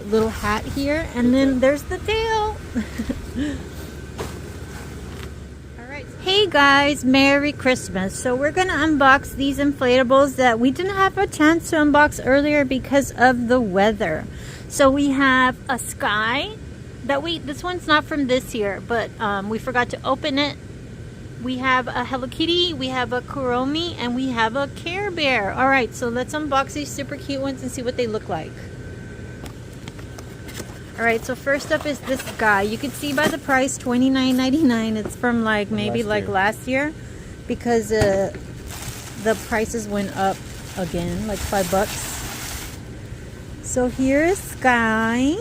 little hat here, and then there's the tail. Alright, hey guys, Merry Christmas. So we're gonna unbox these inflatables that we didn't have a chance to unbox earlier because of the weather. So we have a Skye that this one's not from this year, but we forgot to open it. We have a Hello Kitty, we have a Kuromi, and we have a Carebear. Alright, so let's unbox these super cute ones and see what they look like. Alright, so first up is this guy. You can see by the price, $29.99. It's from maybe last year, because the prices went up again, like $5. So here is Skye.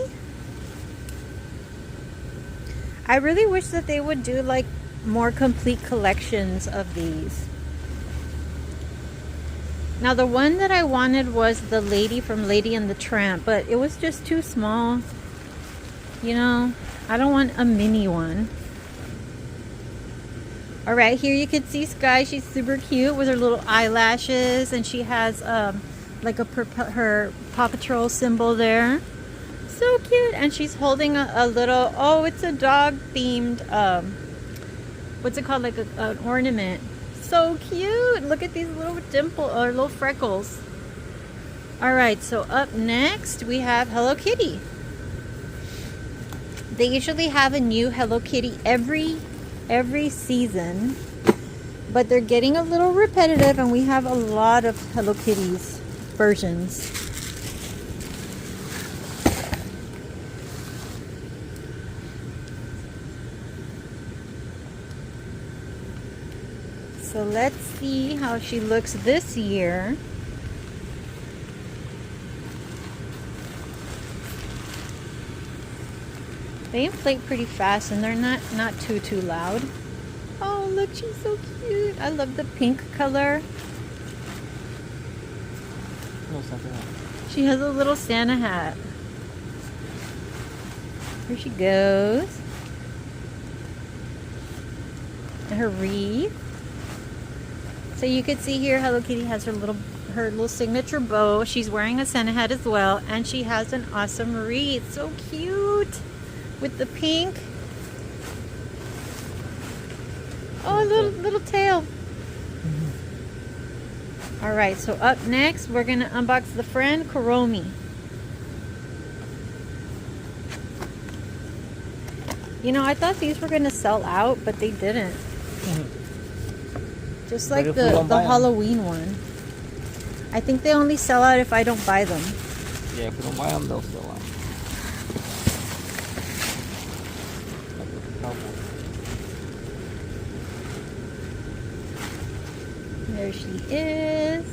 I really wish that they would do more complete collections of these. Now the one that I wanted was the lady from Lady and the Tramp, but it was just too small. You know, I don't want a mini one. Alright, here you can see Skye. She's super cute with her little eyelashes, and she has her Paw Patrol symbol there. So cute. And she's holding a little, oh, it's a dog themed what's it called, an ornament. So cute. Look at these little little freckles. Alright, so up next we have Hello Kitty. They usually have a new Hello Kitty every season, but they're getting a little repetitive, and we have a lot of Hello Kitty's versions. So let's see how she looks this year. They inflate pretty fast, and they're not too loud. Oh, look, she's so cute. I love the pink color. She has a little Santa hat. Here she goes. And her wreath. So you can see here, Hello Kitty has her little signature bow. She's wearing a Santa hat as well, and she has an awesome wreath. So cute with the pink. Oh, little tail. All right, so up next we're gonna unbox the friend Kuromi. You know, I thought these were gonna sell out, but they didn't. Just like the Halloween one. I think they only sell out if I don't buy them. Yeah, if we don't buy them, they'll sell out. There she is.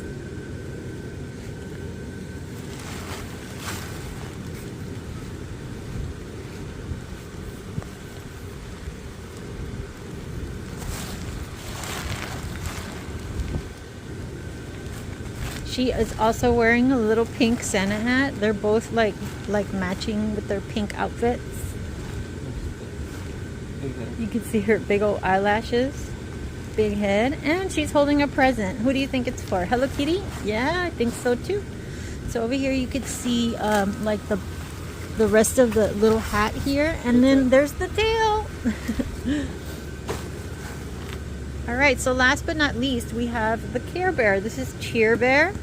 She is also wearing a little pink Santa hat. They're both like matching with their pink outfits. You can see her big old eyelashes, big head, and she's holding a present. Who do you think it's for? Hello Kitty? Yeah, I think so too. So over here you could see the rest of the little hat here, and then there's the tail. All right, so last but not least, we have the Carebear. This is Carebear.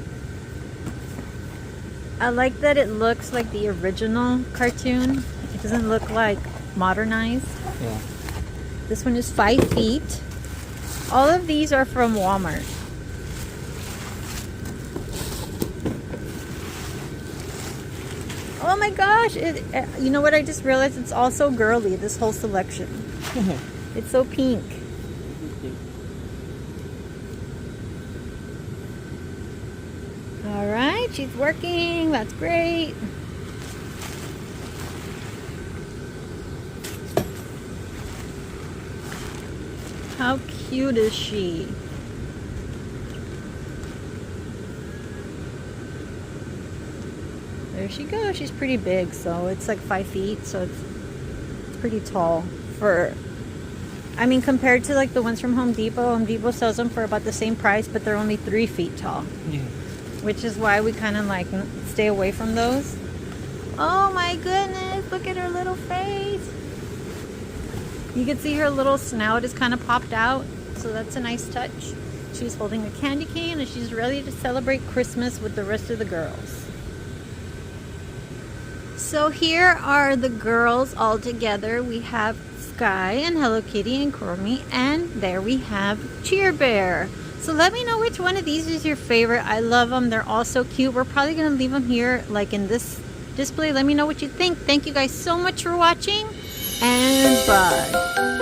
I like that it looks like the original cartoon. It doesn't look like modernized. Yeah. This one is 5 feet. All of these are from Walmart. Oh my gosh! You know what? I just realized it's also girly. This whole selection. It's so pink. All right, she's working. That's great. How cute is she? There she goes. She's pretty big, so it's like 5 feet, so it's pretty tall for, I mean, compared to like the ones from Home Depot. Home Depot sells them for about the same price, but they're only 3 feet tall. Yeah. Which is why we kind of like stay away from those. Oh my goodness, look at her little face. You can see her little snout is kind of popped out, so that's a nice touch. She's holding a candy cane and she's ready to celebrate Christmas with the rest of the girls. So here are the girls all together. We have Skye and Hello Kitty and Kuromi, and there we have Carebear. So let me know which one of these is your favorite. I love them. They're all so cute. We're probably going to leave them here like in this display. Let me know what you think. Thank you guys so much for watching, and bye.